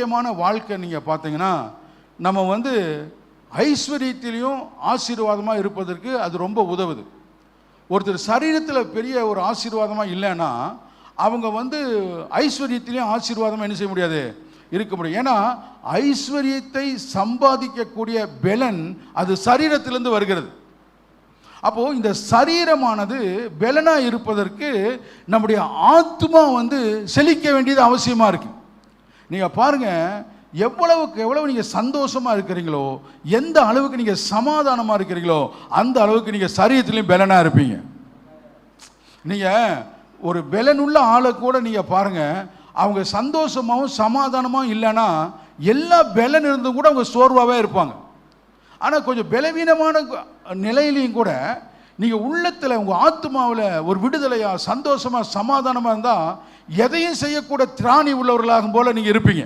முக்கியமான வாழ்க்கை நீங்கள் பார்த்தீங்கன்னா, நம்ம ஐஸ்வர்யத்திலையும் ஆசீர்வாதமாக இருப்பதற்கு அது ரொம்ப உதவுது. ஒருத்தர் சரீரத்தில் பெரிய ஒரு ஆசீர்வாதமாக இல்லைன்னா அவங்க ஐஸ்வர்யத்திலையும் ஆசீர்வாதமாக என்ன செய்ய முடியாது, இருக்க முடியும். ஏன்னா ஐஸ்வர்யத்தை சம்பாதிக்கக்கூடிய பெலன் அது சரீரத்திலிருந்து வருகிறது. அப்போது இந்த சரீரமானது பெலனாக இருப்பதற்கு நம்முடைய ஆத்மா செழிக்க வேண்டியது அவசியமாக இருக்கு. நீங்கள் பாருங்கள், எவ்வளவுக்கு எவ்வளவு நீங்கள் சந்தோஷமாக இருக்கிறீங்களோ, எந்த அளவுக்கு நீங்கள் சமாதானமாக இருக்கிறீங்களோ, அந்த அளவுக்கு நீங்கள் சரீரத்திலையும் பெலனாக இருப்பீங்க. நீங்கள் ஒரு பெலனுள்ள ஆளை கூட நீங்கள் பாருங்கள், அவங்க சந்தோஷமாகவும் சமாதானமாகவும் இல்லைன்னா எல்லா பெலன் இருந்தும் கூட அவங்க சோர்வாகவே இருப்பாங்க. ஆனால் கொஞ்சம் பலவீனமான நிலையிலையும் கூட நீங்கள் உள்ளத்தில் உங்கள் ஆத்மாவில் ஒரு விடுதலையாக சந்தோஷமாக சமாதானமாக இருந்தால் எதையும் செய்யக்கூட திராணி உள்ளவர்களாகும் போல் நீங்கள் இருப்பீங்க.